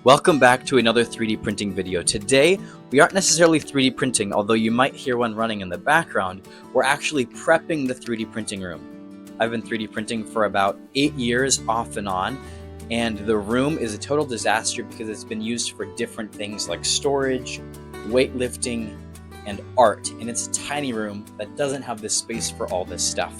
Welcome back to another 3D printing video. Today, we aren't necessarily 3D printing, although you might hear one running in the background. We're actually prepping the 3D printing room. I've been 3D printing for about 8 years off and on, and the room is a total disaster because it's been used for different things like storage, weightlifting, and art, and it's a tiny room that doesn't have the space for all this stuff.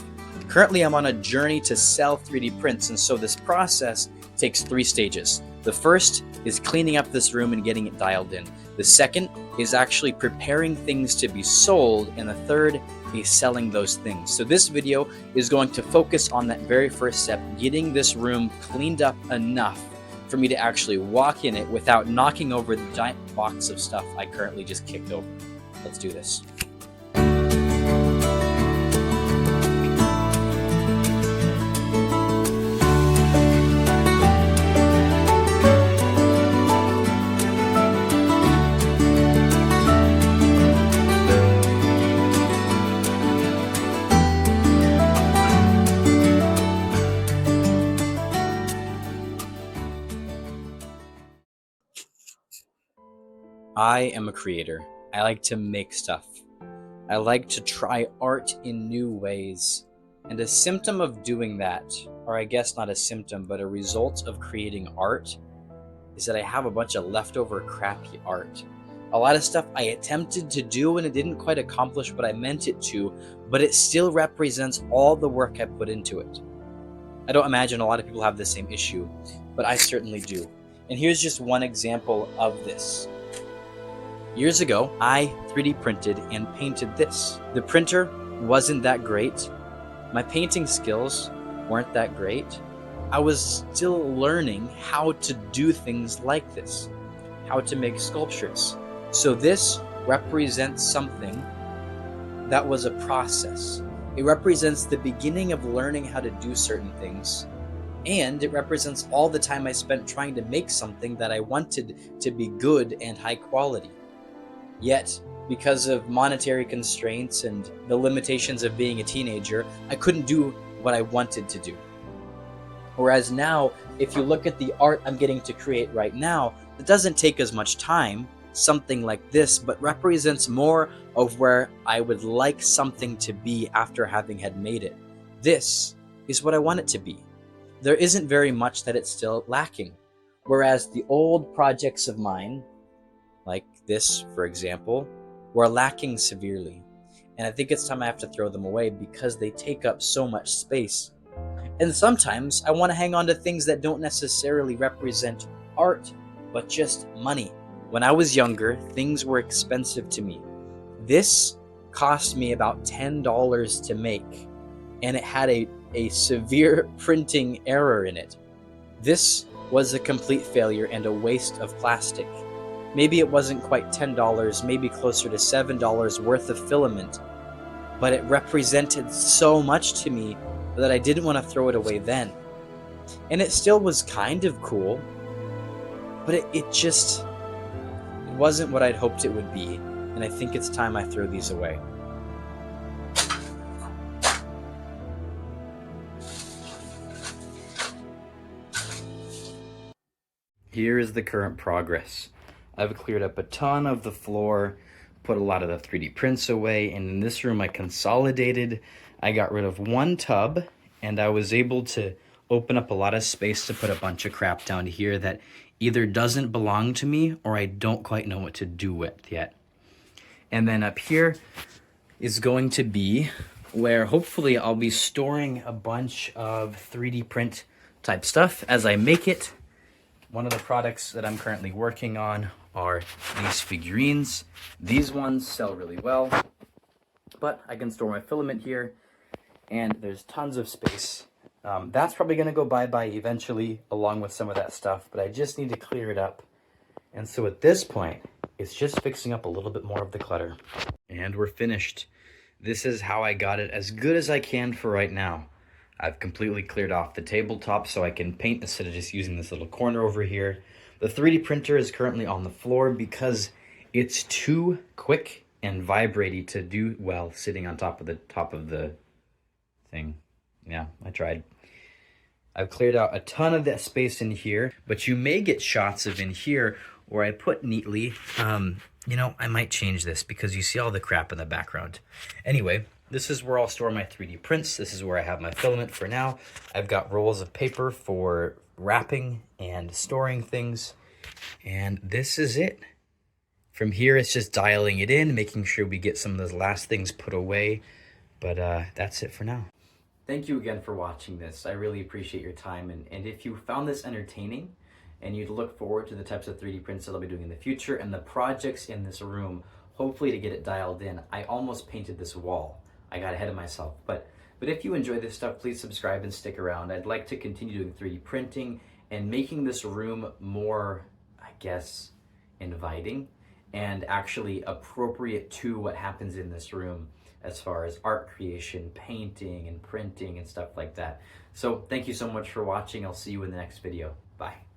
Currently, I'm on a journey to sell 3D prints, and so this process takes 3 stages. The first is cleaning up this room and getting it dialed in. The second is actually preparing things to be sold, and the third is selling those things. So this video is going to focus on that very first step, getting this room cleaned up enough for me to actually walk in it without knocking over the giant box of stuff I currently just kicked over. Let's do this. I am a creator. I like to make stuff. I like to try art in new ways. And a symptom of doing that, or I guess not a symptom, but a result of creating art, is that I have a bunch of leftover crappy art. A lot of stuff I attempted to do and it didn't quite accomplish what I meant it to, but it still represents all the work I put into it. I don't imagine a lot of people have the same issue, but I certainly do. And here's just one example of this. Years ago, I 3D printed and painted this. The printer wasn't that great. My painting skills weren't that great. I was still learning how to do things like this, how to make sculptures. So this represents something that was a process. It represents the beginning of learning how to do certain things, and it represents all the time I spent trying to make something that I wanted to be good and high quality. Yet, because of monetary constraints and the limitations of being a teenager, I couldn't do what I wanted to do. Whereas now, if you look at the art I'm getting to create right now, it doesn't take as much time, something like this, but represents more of where I would like something to be after having had made it. This is what I want it to be. There isn't very much that it's still lacking. Whereas the old projects of mine, like this, for example, were lacking severely. And I think it's time I have to throw them away because they take up so much space. And sometimes I want to hang on to things that don't necessarily represent art, but just money. When I was younger, things were expensive to me. This cost me about $10 to make, and it had a severe printing error in it. This was a complete failure and a waste of plastic. Maybe it wasn't quite $10, maybe closer to $7 worth of filament, but it represented so much to me that I didn't want to throw it away then. And it still was kind of cool, but it wasn't what I'd hoped it would be, and I think it's time I throw these away. Here is the current progress. I've cleared up a ton of the floor, put a lot of the 3D prints away, and in this room I consolidated. I got rid of one tub, and I was able to open up a lot of space to put a bunch of crap down here that either doesn't belong to me or I don't quite know what to do with yet. And then up here is going to be where hopefully I'll be storing a bunch of 3D print type stuff as I make it. One of the products that I'm currently working on are these figurines. These ones sell really well, but I can store my filament here, and there's tons of space. That's probably gonna go bye-bye eventually, along with some of that stuff, but I just need to clear it up. And so at this point, it's just fixing up a little bit more of the clutter. And we're finished. This is how I got it as good as I can for right now. I've completely cleared off the tabletop so I can paint instead of just using this little corner over here. The 3D printer is currently on the floor because it's too quick and vibraty to do well sitting on top of the thing. Yeah, I tried. I've cleared out a ton of that space in here, but you may get shots of in here where I put neatly. You know, I might change this because you see all the crap in the background. Anyway, this is where I'll store my 3D prints. This is where I have my filament for now. I've got rolls of paper for wrapping and storing things. And this is it. From here, it's just dialing it in, making sure we get some of those last things put away. But that's it for now. Thank you again for watching this. I really appreciate your time. And if you found this entertaining and you'd look forward to the types of 3D prints that I'll be doing in the future and the projects in this room, hopefully to get it dialed in. I almost painted this wall. I got ahead of myself. But if you enjoy this stuff, please subscribe and stick around. I'd like to continue doing 3D printing and making this room more, I guess, inviting and actually appropriate to what happens in this room as far as art creation, painting and printing and stuff like that. So thank you so much for watching. I'll see you in the next video. Bye.